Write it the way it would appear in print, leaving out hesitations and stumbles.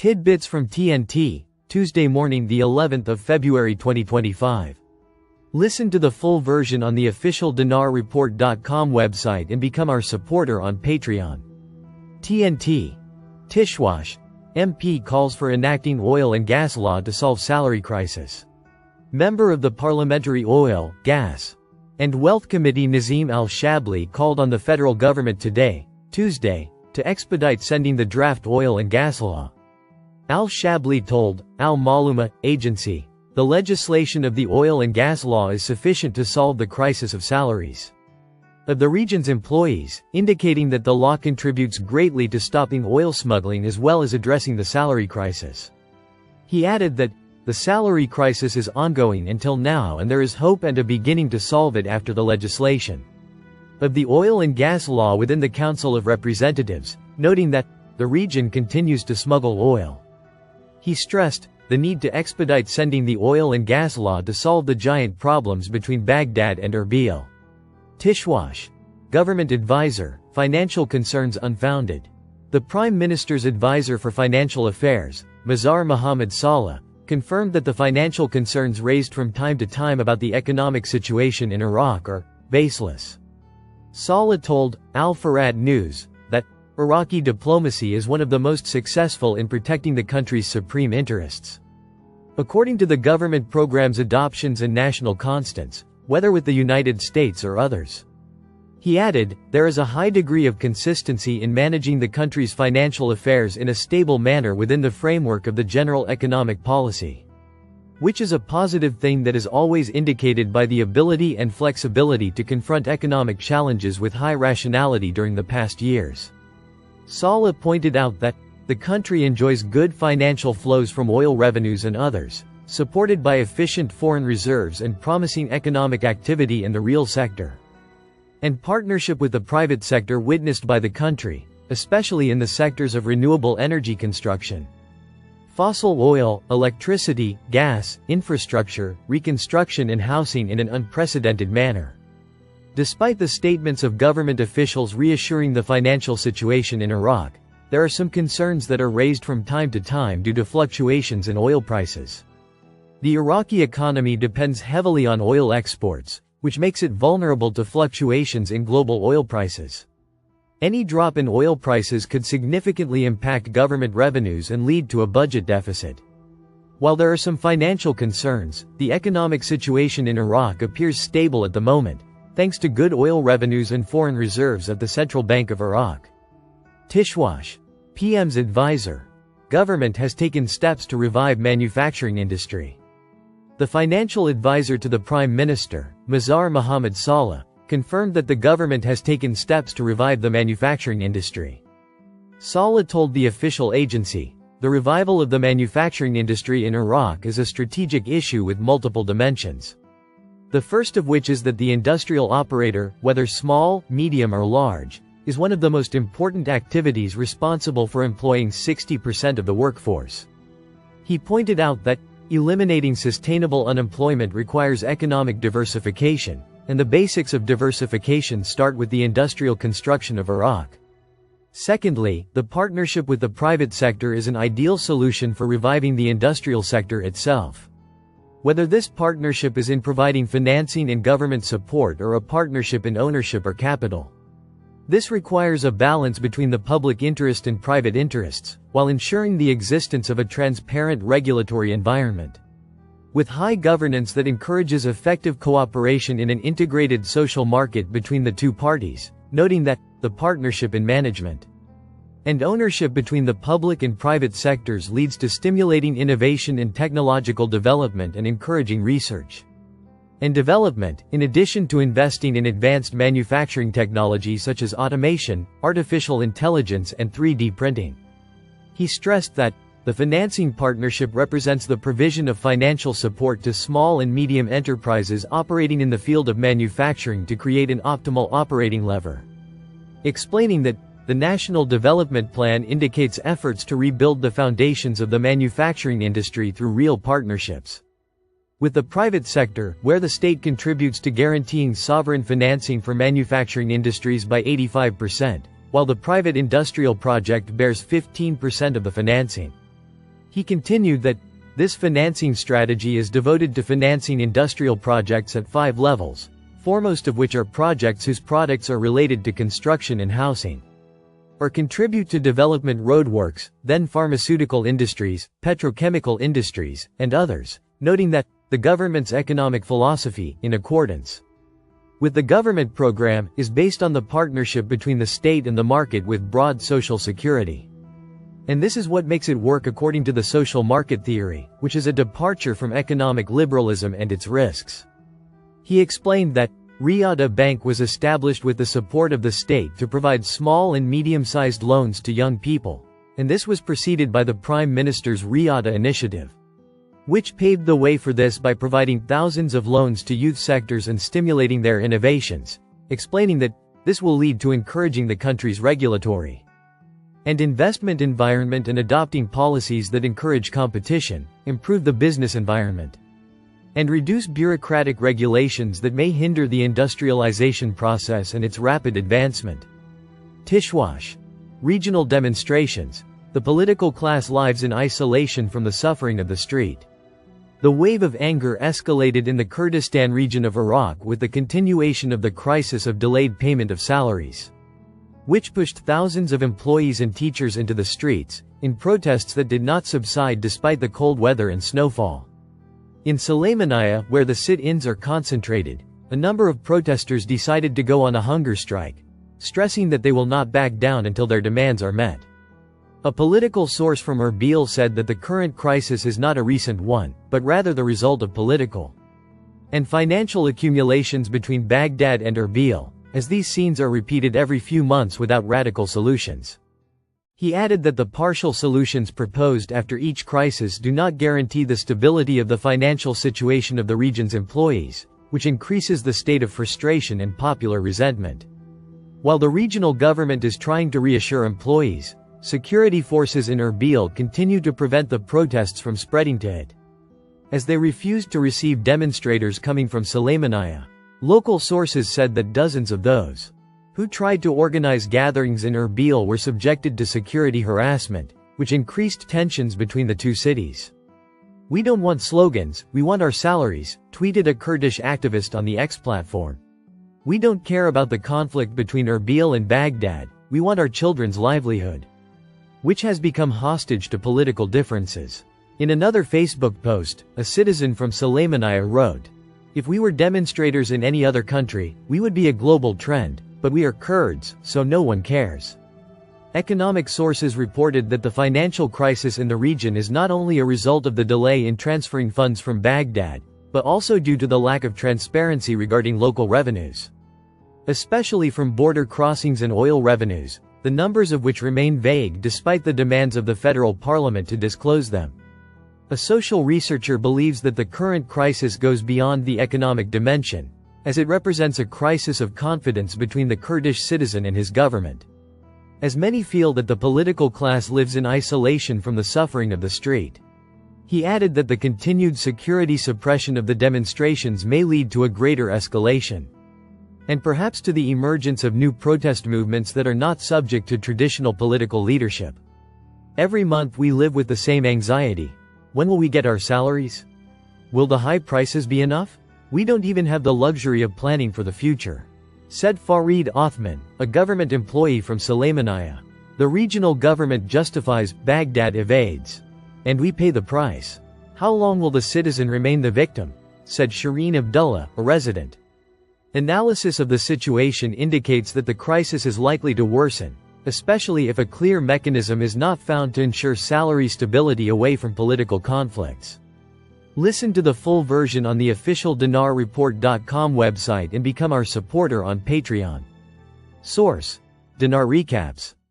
Tidbits from TNT, Tuesday morning, the 11th of February 2025. Listen to the full version on the official dinarreport.com website and become our supporter on Patreon. TNT. Tishwash. MP calls for enacting oil and gas law to solve salary crisis. Member of the Parliamentary Oil, Gas, and Wealth Committee Nazim al-Shabli called on the federal government today, Tuesday, to expedite sending the draft oil and gas law. Al-Shabli told Al-Maluma agency, the legislation of the oil and gas law is sufficient to solve the crisis of salaries of the region's employees, indicating that the law contributes greatly to stopping oil smuggling as well as addressing the salary crisis. He added that the salary crisis is ongoing until now and there is hope and a beginning to solve it after the legislation of the oil and gas law within the Council of Representatives, noting that the region continues to smuggle oil. He stressed the need to expedite sending the oil and gas law to solve the giant problems between Baghdad and Erbil. Tishwash. Government advisor, financial concerns unfounded. The Prime Minister's advisor for financial affairs, Mazhar Mohammad Saleh, confirmed that the financial concerns raised from time to time about the economic situation in Iraq are baseless. Saleh told Al-Farad News that Iraqi diplomacy is one of the most successful in protecting the country's supreme interests. According to the government program's adoptions and national constants, whether with the United States or others. He added, there is a high degree of consistency in managing the country's financial affairs in a stable manner within the framework of the general economic policy, which is a positive thing that is always indicated by the ability and flexibility to confront economic challenges with high rationality during the past years. Saleh pointed out that the country enjoys good financial flows from oil revenues and others, supported by efficient foreign reserves and promising economic activity in the real sector, and partnership with the private sector witnessed by the country, especially in the sectors of renewable energy construction, fossil oil, electricity, gas, infrastructure, reconstruction and housing in an unprecedented manner. Despite the statements of government officials reassuring the financial situation in Iraq, there are some concerns that are raised from time to time due to fluctuations in oil prices. The Iraqi economy depends heavily on oil exports, which makes it vulnerable to fluctuations in global oil prices. Any drop in oil prices could significantly impact government revenues and lead to a budget deficit. While there are some financial concerns, the economic situation in Iraq appears stable at the moment, thanks to good oil revenues and foreign reserves at the Central Bank of Iraq. Tishwash. PM's advisor. Government has taken steps to revive manufacturing industry. The financial advisor to the Prime Minister, Mazhar Mohammad Saleh, confirmed that the government has taken steps to revive the manufacturing industry. Saleh told the official agency, the revival of the manufacturing industry in Iraq is a strategic issue with multiple dimensions. The first of which is that the industrial operator, whether small, medium or large, is one of the most important activities responsible for employing 60% of the workforce. He pointed out that eliminating sustainable unemployment requires economic diversification, and the basics of diversification start with the industrial construction of Iraq. Secondly, the partnership with the private sector is an ideal solution for reviving the industrial sector itself. Whether this partnership is in providing financing and government support or a partnership in ownership or capital. This requires a balance between the public interest and private interests, while ensuring the existence of a transparent regulatory environment, with high governance that encourages effective cooperation in an integrated social market between the two parties, noting that the partnership in management and ownership between the public and private sectors leads to stimulating innovation and technological development and encouraging research and development, in addition to investing in advanced manufacturing technology such as automation, artificial intelligence and 3D printing. He stressed that the financing partnership represents the provision of financial support to small and medium enterprises operating in the field of manufacturing to create an optimal operating lever, explaining that the National Development Plan indicates efforts to rebuild the foundations of the manufacturing industry through real partnerships with the private sector, where the state contributes to guaranteeing sovereign financing for manufacturing industries by 85%, while the private industrial project bears 15% of the financing. He continued that this financing strategy is devoted to financing industrial projects at 5 levels, foremost of which are projects whose products are related to construction and housing, or contribute to development roadworks, then pharmaceutical industries, petrochemical industries, and others, noting that the government's economic philosophy, in accordance with the government program, is based on the partnership between the state and the market with broad social security. And this is what makes it work according to the social market theory, which is a departure from economic liberalism and its risks. He explained that Riyadh Bank was established with the support of the state to provide small and medium-sized loans to young people, and this was preceded by the Prime Minister's Riyadh initiative, which paved the way for this by providing thousands of loans to youth sectors and stimulating their innovations, explaining that this will lead to encouraging the country's regulatory and investment environment and adopting policies that encourage competition, improve the business environment, and reduce bureaucratic regulations that may hinder the industrialization process and its rapid advancement. Tishwash. Regional demonstrations. The political class lives in isolation from the suffering of the street. The wave of anger escalated in the Kurdistan region of Iraq with the continuation of the crisis of delayed payment of salaries, which pushed thousands of employees and teachers into the streets, in protests that did not subside despite the cold weather and snowfall. In Sulaymaniyah, where the sit-ins are concentrated, a number of protesters decided to go on a hunger strike, stressing that they will not back down until their demands are met. A political source from Erbil said that the current crisis is not a recent one, but rather the result of political and financial accumulations between Baghdad and Erbil, as these scenes are repeated every few months without radical solutions. He added that the partial solutions proposed after each crisis do not guarantee the stability of the financial situation of the region's employees, which increases the state of frustration and popular resentment. While the regional government is trying to reassure employees, security forces in Erbil continue to prevent the protests from spreading to it, as they refused to receive demonstrators coming from Sulaymaniyah. Local sources said that dozens of those who tried to organize gatherings in Erbil were subjected to security harassment, which increased tensions between the two cities. "We don't want slogans, we want our salaries," tweeted a Kurdish activist on the X platform. "We don't care about the conflict between Erbil and Baghdad, we want our children's livelihood," which has become hostage to political differences. In another Facebook post, a citizen from Sulaymaniyah wrote, "If we were demonstrators in any other country, we would be a global trend, but we are Kurds, so no one cares." Economic sources reported that the financial crisis in the region is not only a result of the delay in transferring funds from Baghdad, but also due to the lack of transparency regarding local revenues, especially from border crossings and oil revenues, the numbers of which remain vague despite the demands of the federal parliament to disclose them. A social researcher believes that the current crisis goes beyond the economic dimension, as it represents a crisis of confidence between the Kurdish citizen and his government, as many feel that the political class lives in isolation from the suffering of the street. He added that the continued security suppression of the demonstrations may lead to a greater escalation, and perhaps to the emergence of new protest movements that are not subject to traditional political leadership. "Every month we live with the same anxiety. When will we get our salaries? Will the high prices be enough? We don't even have the luxury of planning for the future," said Farid Othman, a government employee from Sulaymaniyah. "The regional government justifies, Baghdad evades. And we pay the price. How long will the citizen remain the victim?" said Shireen Abdullah, a resident. Analysis of the situation indicates that the crisis is likely to worsen, especially if a clear mechanism is not found to ensure salary stability away from political conflicts. Listen to the full version on the official dinarreport.com website and become our supporter on Patreon. Source: Dinar Recaps.